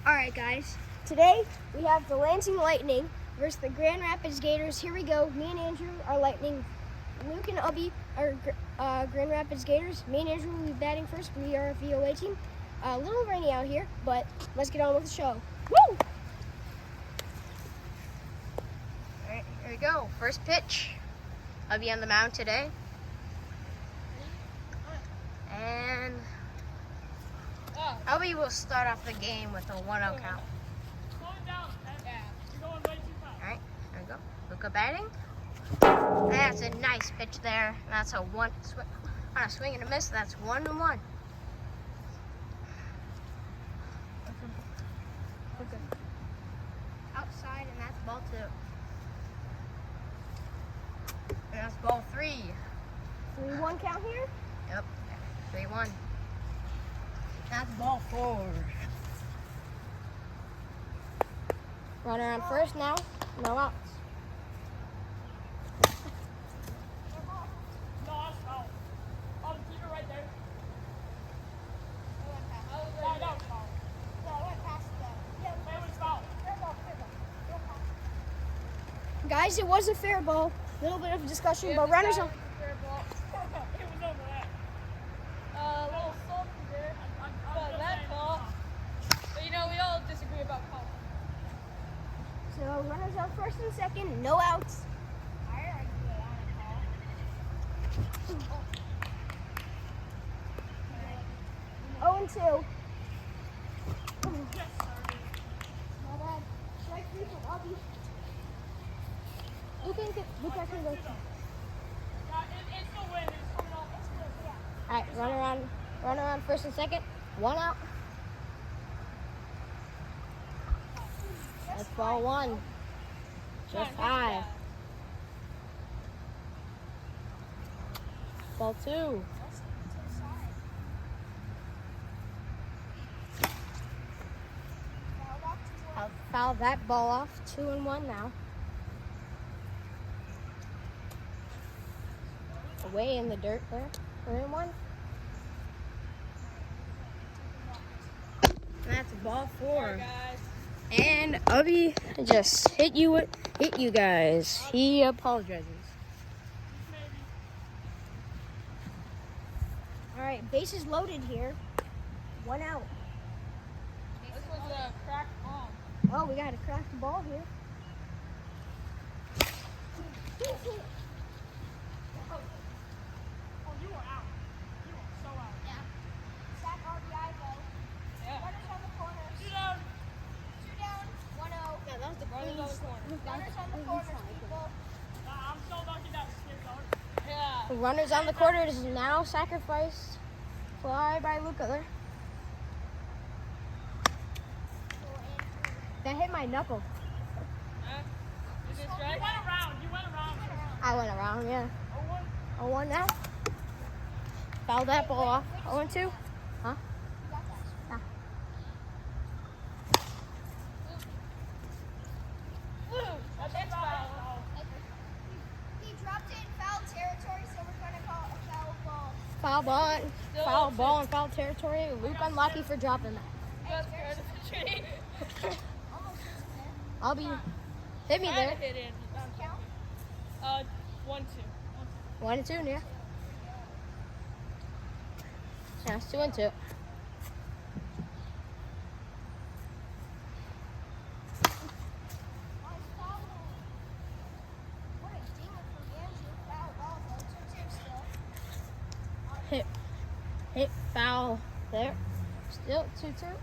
Alright guys, today we have the Lansing Lightning versus the Grand Rapids Gators. Here we go. Me and Andrew are Lightning. Luke and Ubby are Grand Rapids Gators. Me and Andrew will be batting first. We are a VOA team. A little rainy out here, but let's get on with the show. Woo! Alright, here we go. First pitch. Ubby on the mound today. And Ubby will start off the game with a 1-0 count. Alright, there we go. Luca batting. That's a nice pitch there. That's a on a swing and a miss. That's 1-1. Outside, and that's ball 2. And that's ball 3. 3-1 count here. Yep, 3-1. That's ball 4. Runner on first now. No outs. Guys, it was a fair ball. A little bit of discussion, but runners on. So runners on first and second, no outs. 0-2. Not bad. Strike 3 from Ubby. Luke can go. All right, runner on first and second, 1 out. That's ball 1. Just 5. Ball 2. I'll foul that ball off. 2-1 now. Away in the dirt there. 3-1. That's ball 4. And Ubby just hit you guys. He apologizes. All right, bases loaded here. 1 out. This was a cracked ball. Oh, we got a cracked ball here. You were out. You were so out. Yeah. Sack RBI though. Yeah. Runners on the corners. 2 down. 2 down. 1-0. Yeah, that was the Runners on the corner. Runners on the corners, people. I'm so lucky that skipped out. Yeah. The runners on the corners is now sacrificed. Fly by Luca there. That hit my knuckle. Is it strike? You went around. I went around, yeah. 0-1. 0-1 now. Foul that ball off. 0-2. Huh? Yeah. That's foul. He dropped it in foul territory, so we're going to call it a foul ball. Still Foul ball in foul territory. Luke unlucky for dropping that. That's good of the tree. I'll be. Hit me there. Hit in. 1-2. 1-2, yeah. Yeah, it's 2-2. Hit foul there. Still 2-2.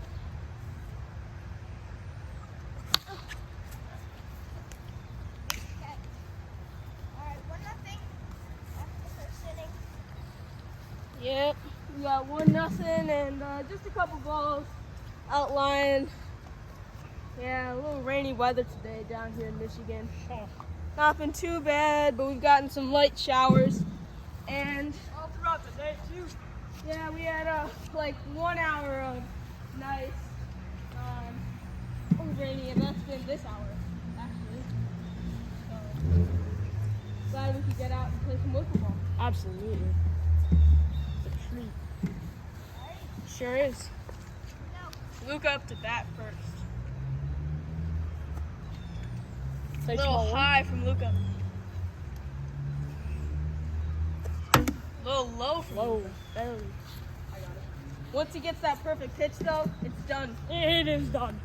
Yep, we got 1-0 and just a couple balls outlined. Yeah, a little rainy weather today down here in Michigan. Not been too bad, but we've gotten some light showers. And all throughout the day too. Yeah, we had like 1 hour of nice, rainy, and that's been this hour actually. So glad we could get out and play some wiffleball. Absolutely. It's a treat. Sure is. Luke up to bat first. A Play little small one. high from Luca. A little low from Low. Luca. Barely. I got it. Once he gets that perfect pitch, though, it's done. It is done.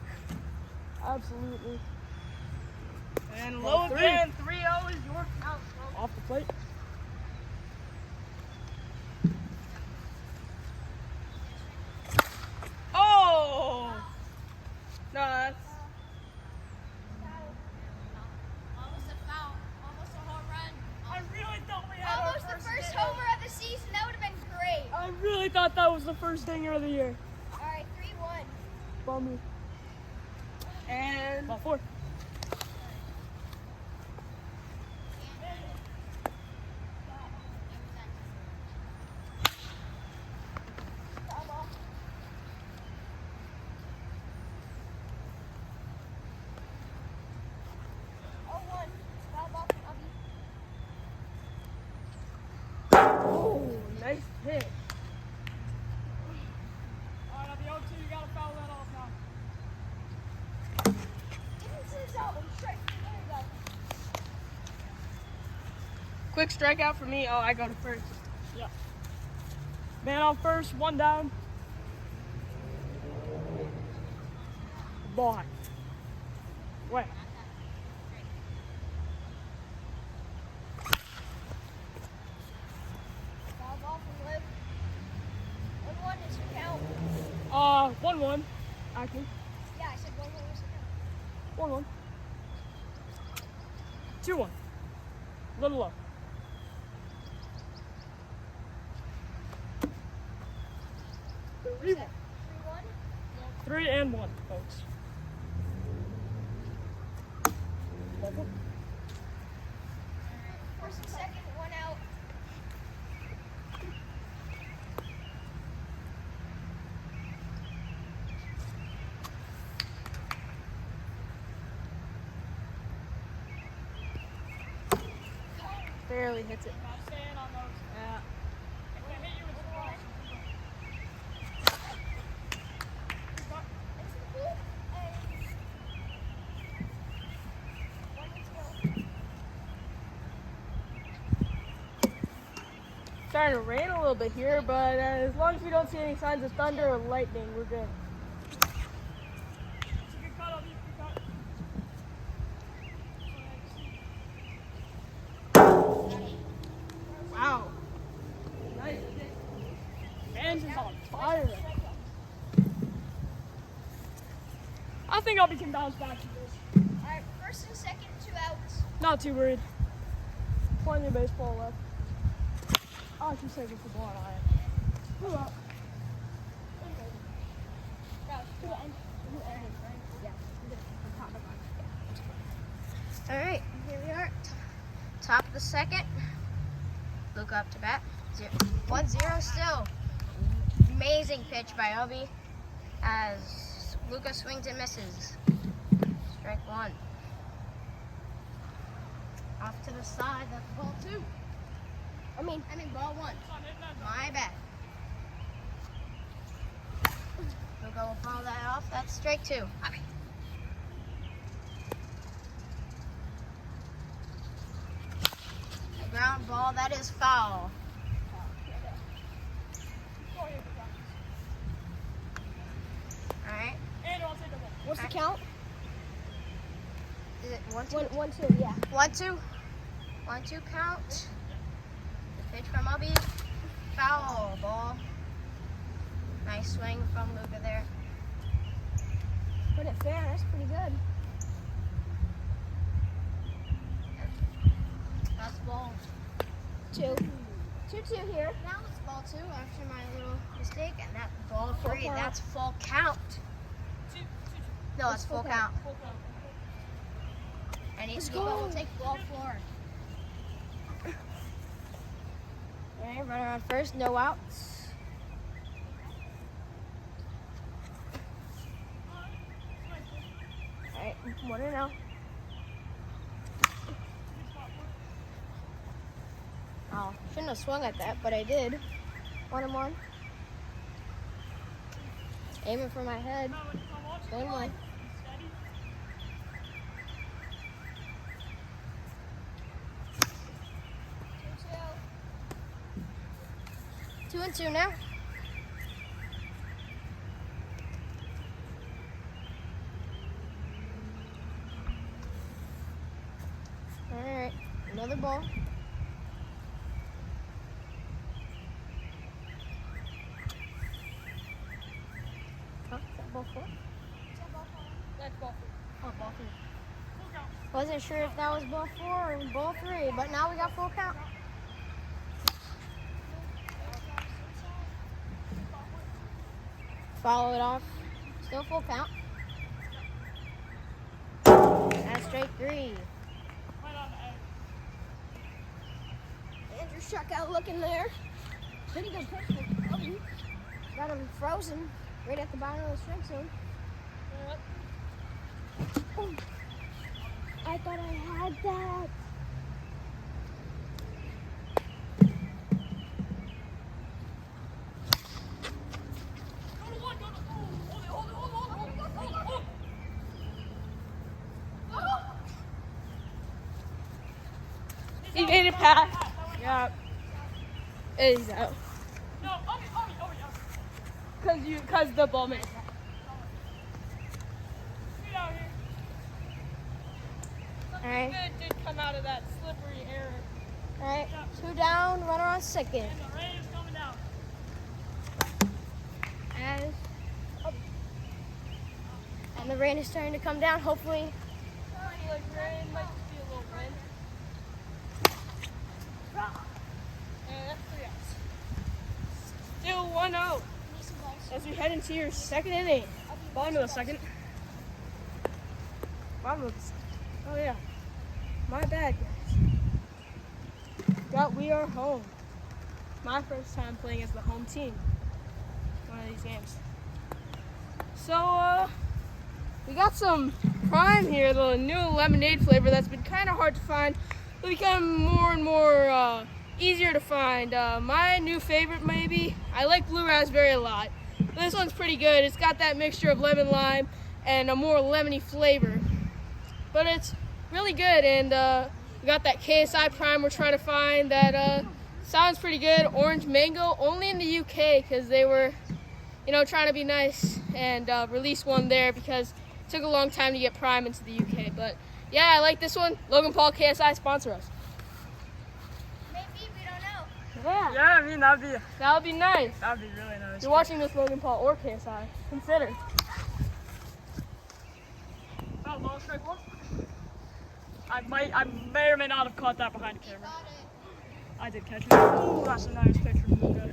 Absolutely. And Ball low three. again. 3-0 is your count. Bro. Off the plate. Oh! No, that's... Almost a foul. Almost a home run. I really thought we had Almost the first homer of the season. That would have been great. I really thought that was the first dinger of the year. All right, 3-1. Bummer. And... Ball four. Oh, nice hit. All right, at the 0-2, you gotta foul that off now. Quick strikeout for me. Oh, I go to first. Yeah. Man on first, one down. Ball high. Way. Foul ball from Luke. 1-1 is your count. 1-1. Actually, Yeah, I said 1-1 was your count. 1-1. 2-1. Little low. Three, 3-1. 3 and 1, folks. First and second, 1 out. Barely hits it. Gotta stay in on those. Yeah. If they hit you, it's wrong. Into the pool. And 1 to go. Starting to rain a little bit here, but as long as we don't see any signs of thunder or lightning, we're good. It's a good cut, I'll be good cut. Wow. Nice hit. Fans is on fire. I think I'll be can bounce back to this. All right, first and second, 2 outs. Not too worried. Plenty of baseball left. I can save it for ball and I. Move up. All right, here we are. Top of the second. Luke up to bat. 1-0 still. Amazing pitch by Obi as Luca swings and misses. Strike 1. Off to the side. That's ball 2. I mean ball 1. My bad. Luca will foul that off. That's strike 2. A ground ball. That is foul. All right. And I'll take the ball. What's the count? Is it 1-2? 1-2, yeah. 1-2. 1-2 count. The pitch from Ubby. Foul ball. Nice swing from Luca there. Put it fair, that's pretty good. That's ball 2. 2-2 here. Now it's ball 2 after my little mistake, and that ball 3. count. That's full count. No, it's full count. And Let's Luca will go. take ball 4. All right, runner on first, no outs. All right, 1-0. Oh, shouldn't have swung at that, but I did. 1-1. Aiming for my head. Going one. Two and two now. All right, another ball. Oh, is that ball four? That's ball Oh, ball three. Wasn't sure if that was ball four or ball three, but now we got full count. Follow it off. Still full count. That's straight three. Andrew struck out looking there. Pretty good pitch for Obi. Got him frozen right at the bottom of the strike zone. Oh, I thought I had that. He made it past. Yeah. He's out. Cause the ball made it. All right. Good did come out of that slippery area. All right. Two down. Runner on second. And the rain is coming down. And the rain is starting to come down. Hopefully. Like rain, might just be a little wind. And that's 3 outs. Still 1-0 as we head into your second inning. Bottom of the second. Bottom of the second. Oh yeah, my bad, guys. We are home. My first time playing as the home team. One of these games. So we got some Prime here, the new lemonade flavor that's been kind of hard to find. It'll become more and more easier to find. My new favorite, maybe. I like blue raspberry a lot. This one's pretty good. It's got that mixture of lemon lime and a more lemony flavor. But it's really good, and we got that KSI Prime we're trying to find that sounds pretty good. Orange mango, only in the UK because they were, trying to be nice and release one there because it took a long time to get Prime into the UK. But yeah, I like this one. Logan Paul, KSI, sponsor us. Maybe, we don't know. Yeah. Yeah, I mean, that would be nice. That would be really nice. If you're watching this, Logan Paul or KSI, consider. Oh, ball strike one. I may or may not have caught that behind the camera. I did catch it. Ooh, that's a nice pitch from Luka.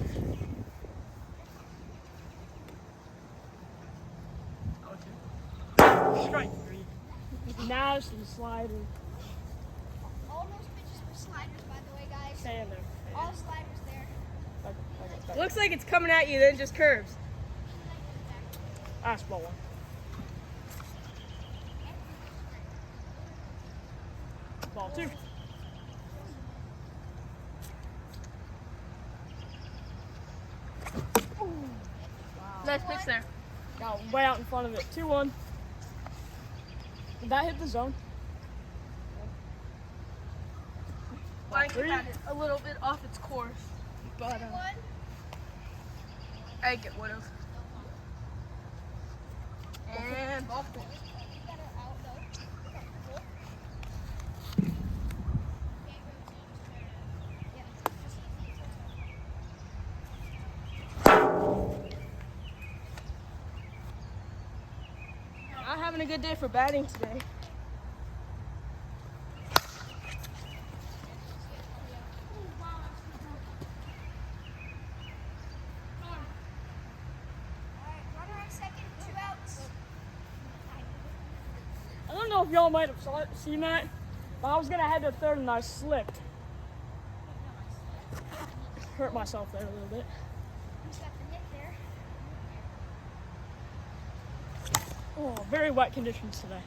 Oh, two. Strike three. Nasty slider. All those pitches were sliders, by the way, guys. Stay in there. All sliders there. Okay. Looks like it's coming at you, then just curves. That's ball one. Ball two. Nice pitch there. Got way out in front of it. 2-1. Did that hit the zone? I think that is a little bit off its course, but I think it would have. And ball four. Not having a good day for batting today. Runner on second, 2 outs. I don't know if y'all might have seen that, but I was going to head to third and I slipped. Hurt myself there a little bit. He's got the nick there. Oh, very wet conditions today.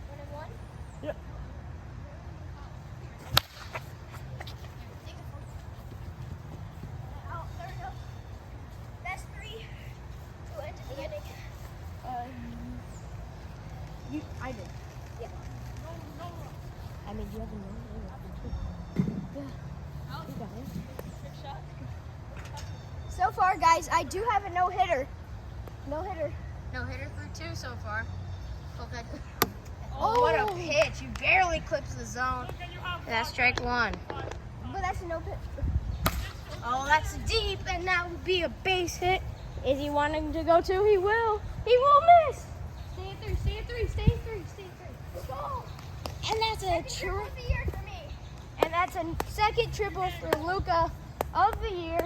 Runner one. Yep. Out third. I did. Yeah. I mean, you have a no. Yeah. You got it. So far, guys, I do have a no-hitter. No-hitter. No hitter for 2 so far. Okay. Oh. What a pitch. You barely clips the zone. That's strike 1. But that's a no-pitch. Oh, that's deep, and that would be a base hit. Is he wanting to go 2? He will. He will miss. Stay at 3, stay at 3, stay at 3, stay at 3. Let's go. And that's a Triple of the year for me. And that's a second triple for Luca of the year.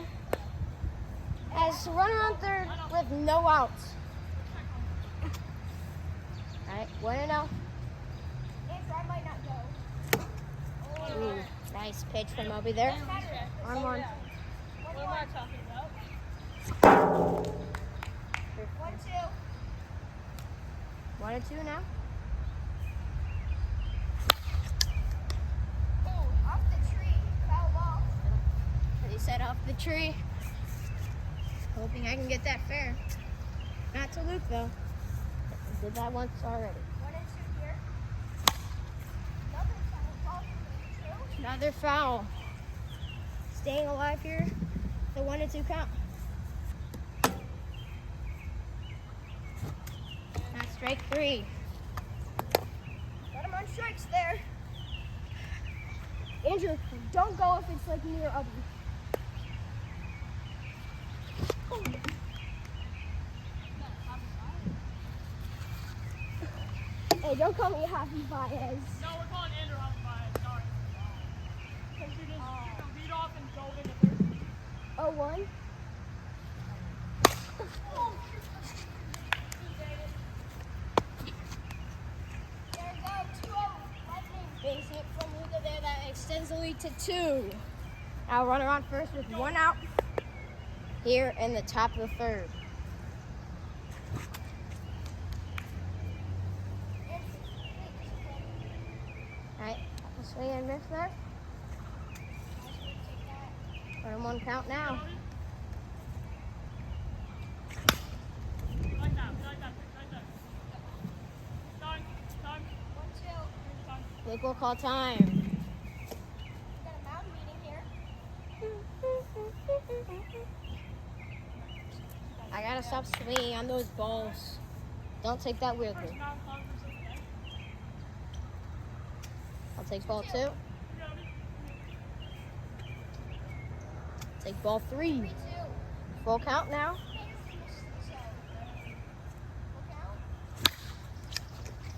As runner on third with no outs. All right, 1-0. Answer, I might not go. Ooh, nice pitch from Obi there. On 1. What am I talking about? 1-2. 1-2 now. Ooh, off the tree. Foul ball. He set off the tree. Hoping I can get that fair. Not to Luke though. Did that once already. 1-2 here. Another foul ball for 2. Another foul. Staying alive here. The 1-2 count. That's strike 3. Got him on strikes there. Andrew, don't go if it's like near Ubby. Hey, don't call me Happy Baez. No, we're calling Andrew Happy Baez. Sorry. Because you just lead off and dove into third. 0-1. There we go, 2-0. Lightning. Base hit from Luca there that extends the lead to 2. Now runner on first with 1 out. Here in the top of the 3rd. Alright, swing and miss there. 1-1 count now. Like that. Right there. Time. 1-2. Luke will call time. We got a mound meeting here. I gotta stop swinging on those balls. Don't take that weirdly. I'll take ball 2. Take ball 3. 3-2. Full count now.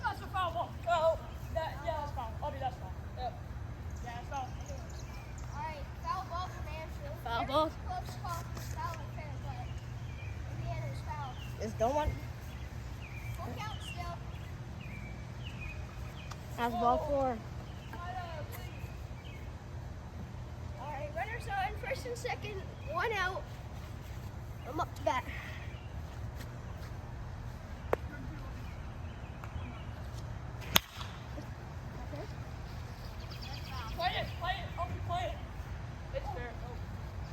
That's a foul ball. Oh, that's foul. Obi, that's foul. Yep. Yeah, it's foul. Alright, foul ball from Andrew. Foul Very ball. Close call. Foul and fair, but Indiana's foul. Just don't want. Full count still. That's ball 4. Alright, runners on first and second. 1 out. I'm up to bat. Play it. Obi, play it. It's fair. Oh.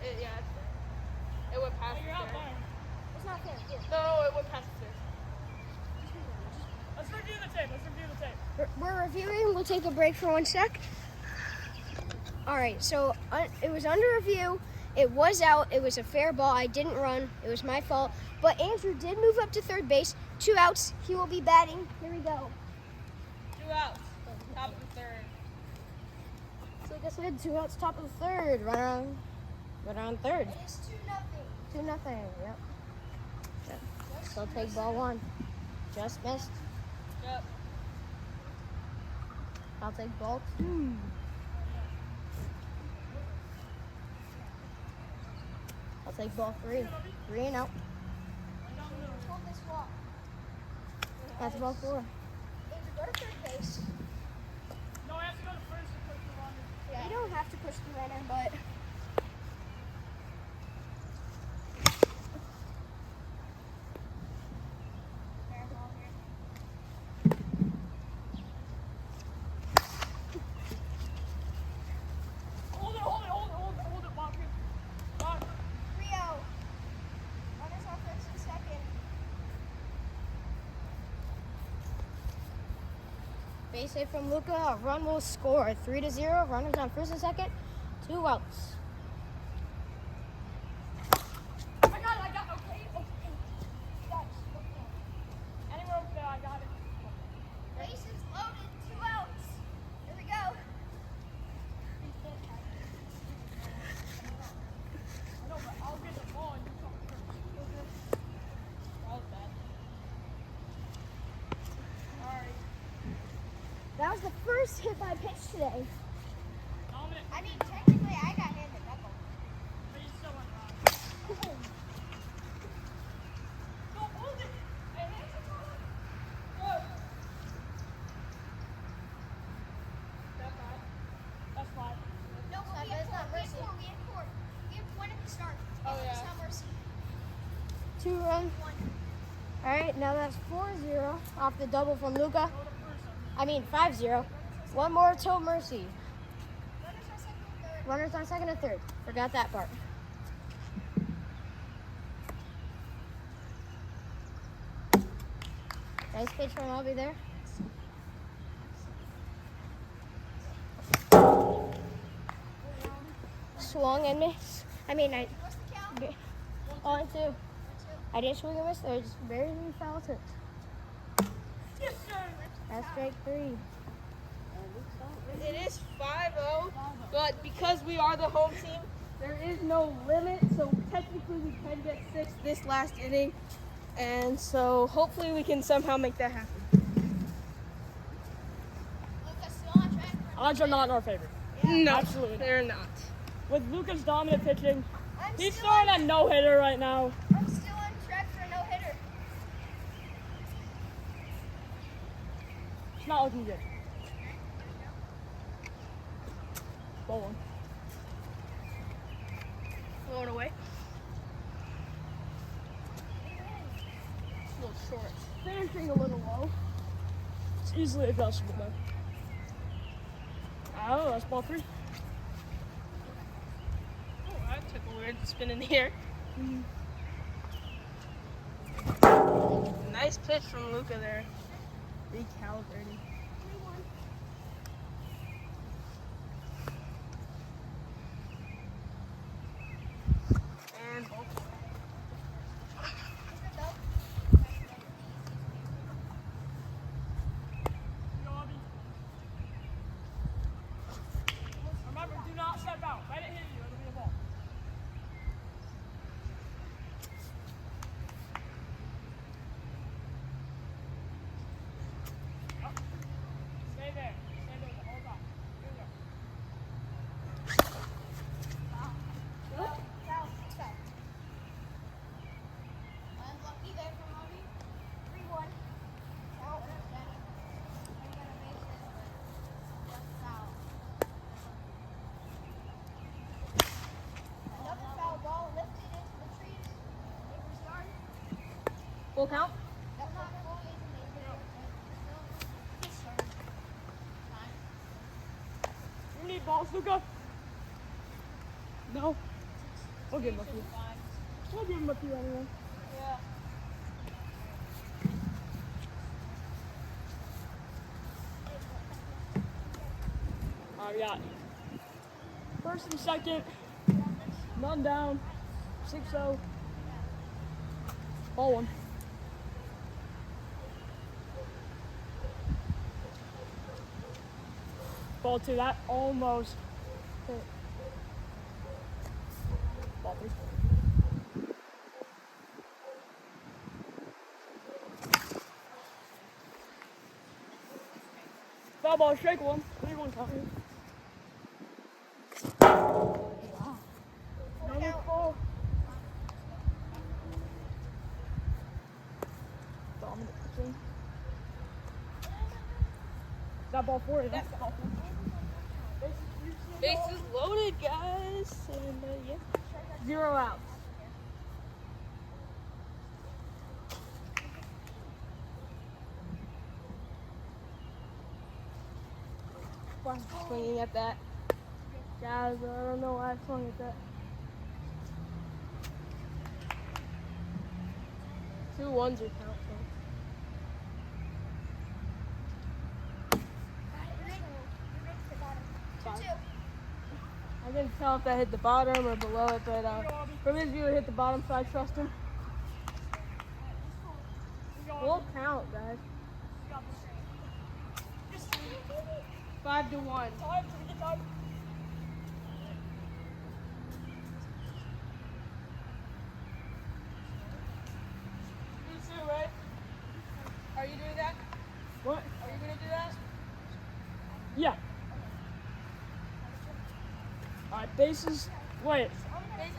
Yeah, it's fair. It went past Oh, the you're out fair. there. It's not fair. Here. No, it went past the fair. Let's review the tape. We're reviewing. We'll take a break for 1 sec. Alright, so it was under review. It was out. It was a fair ball. I didn't run. It was my fault. But Andrew did move up to third base. 2 outs. He will be batting. Here we go. 2 outs. Top of the 3rd. So like I said, 2 outs, top of the 3rd. Runner on 3rd. It is 2-0. 2-0. Yep. So take ball 1. Just missed. Yep. I'll take ball 2. I'll take ball 3. 3 and out. Hold this walk. That's ball 4. Andrew, go to third base. No, I have to go to first to push the runner. Yeah. You don't have to push the runner, but fair ball here. Hold it, Walker. 3-0. Runners on first and second. Base hit from Luca. A run will score. 3-0. Runners on first and second. 2 outs. I got it. Okay. Stop. Anywhere over there, I got it. Bases loaded, 2 outs. Here we go. I know, but I'll get the ball and you come first. That was bad. Alright. That was the first hit by pitch today. Dominic, I mean, technically, I got hit in the knuckle. please someone run. Don't hold it. Hey, hands are falling. Go. That's fine. No, but we have 4. We have 4. We have 1 at the start. Oh, yeah. It's not mercy. 2 runs. 1. All right, now that's 4-0 off the double from Luca. 5-0. 1 more till Mercy. Runners on second and third. Runners on second and third. Forgot that part. Nice pitch from Albie there. Swung and missed. What's the count? 0-2. I didn't swing and miss there, just barely foul tipped. Yes, sir. That's strike 3. It is 5-0, but because we are the home team, there is no limit, so technically we can get 6 this last inning, and so hopefully we can somehow make that happen. Lucas still on track for Odds are not in our favor. No, Absolutely not. they're not. With Lucas dominant pitching, I'm he's still throwing on, a no-hitter right now. I'm still on track for a no-hitter. It's not looking good. Ball 1. Going away. A little short. Finishing a little low. It's easily adjustable though. Oh, that's ball 3. Oh, that took a weird spin in the air. Nice pitch from Luca there. Recalibrating. And ball 4. Remember, do not step out. Let it hit you. It'll be a ball. Oh. Stay there. Stay there the whole time. Here we go. Foul. Unlucky there from Obi. 3-1. Foul. Another foul ball lifted into the trees. Neighbor's yard. Full count? That's not fully into neighbor's yard. You need balls, Luca? No. We'll give him a few. We'll give him a few anyway. Yeah. We got first and second. None down. 6-0. Ball 1. Ball 2. That almost hit. Ball 3. Foul ball, strike 1. 3-1 count. Another ball. Dominant pitching. Is that ball 4? That's ball 4. Bases loaded, guys. And yeah. 0 outs. Swinging at that. Guys, I don't know why I swung at that. 2 1s are count. I couldn't tell if that hit the bottom or below it, but from his view, it hit the bottom, so I trust him. Full count, guys. 5-1. Right? Are you doing that? What? Are you gonna do that? Yeah. Alright, bases. Wait.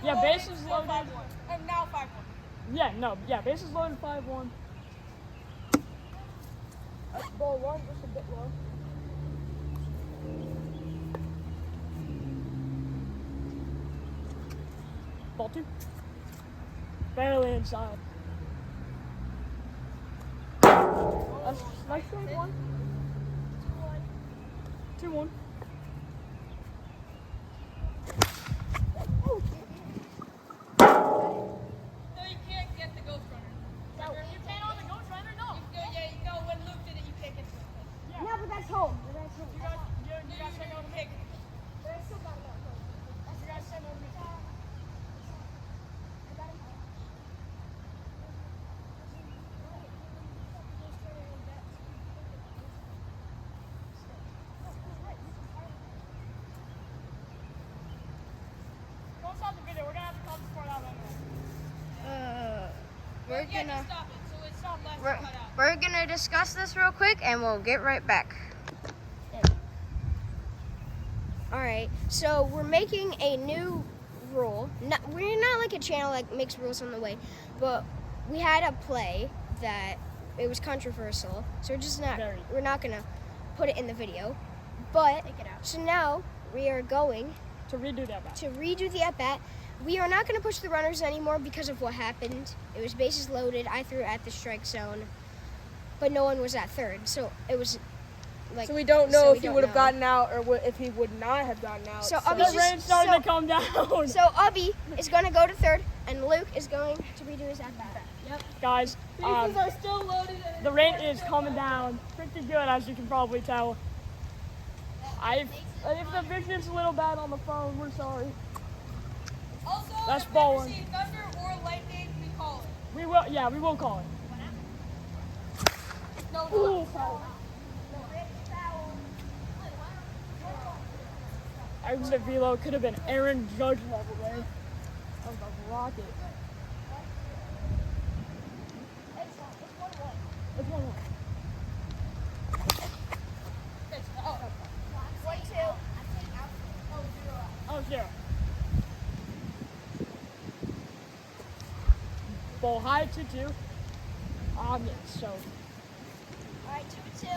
Yeah, bases loaded. 5-1. And now 5-1. Yeah, no. Yeah, bases loaded 5-1. That's ball one, just a bit low. Ball two. Barely inside. That's nice straight one. 2-1. No, you can't get the ghost runner. You can't on the ghost runner, no. You know, when Luke did it, you can't get the No, but that's home. That's home. You guys send over me. But I still got it up. You guys send over me. Don't stop the video. We're gonna have to call the sport out anyway. We're gonna stop it, so it's not less cut out. we're gonna discuss this real quick, and we'll get right back. All right, so we're making a new rule. We're not like a channel that makes rules on the way, but we had a play that it was controversial, so we're not gonna put it in the video. But Take it out. so now we are going To redo that back. to redo the at bat. We are not going to push the runners anymore because of what happened. It was bases loaded. I threw at the strike zone, but no one was at third, so it was like. So we don't so know we if he don't would have know. gotten out or if he would not have gotten out. So The rain started to come down. So Ubby is going to go to third, and Luke is going to redo his at bat. Guys, Bases are still loaded. the rain is coming down pretty good, as you can probably tell. If the vision's a little bad on the phone, we're sorry. Also, That's if ball we one. ever see thunder or lightning, we call it. We will call it. No, Ooh, exit velo could have been Aaron Judge level there. That was a rocket. It's 1-1. Oh, 0. Ball high 2-2. Yeah, so. All right, 2-2.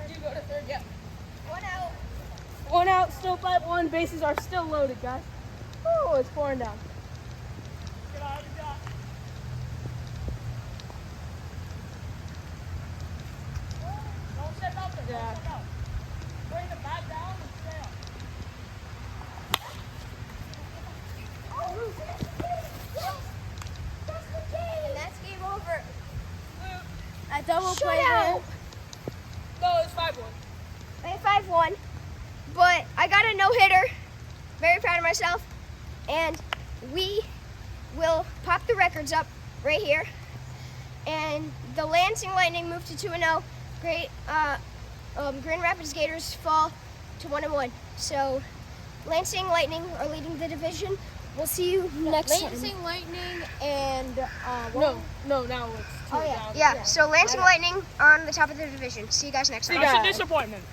You go to third, yeah. 1 out. 1 out, still 5-1. Bases are still loaded, guys. Oh, it's pouring down. Good eye, good eye. Don't step out there. Yeah. Don't step out. Bring the bat down and stay up. And that's game over. A double Shut out. No, it's 5-1. I had 5-1, but I got a no-hitter. Very proud of myself. And we will pop the records up right here. And the Lansing Lightning moved to 2-0. Great. Grand Rapids Gators fall to 1-1. So Lansing Lightning are leading the division. We'll see you next time. Lansing Lightning and No, now it's 2 Oh, yeah. down. yeah. So Lansing Lightning are on the top of the division. See you guys next time. Yeah. That's a disappointment.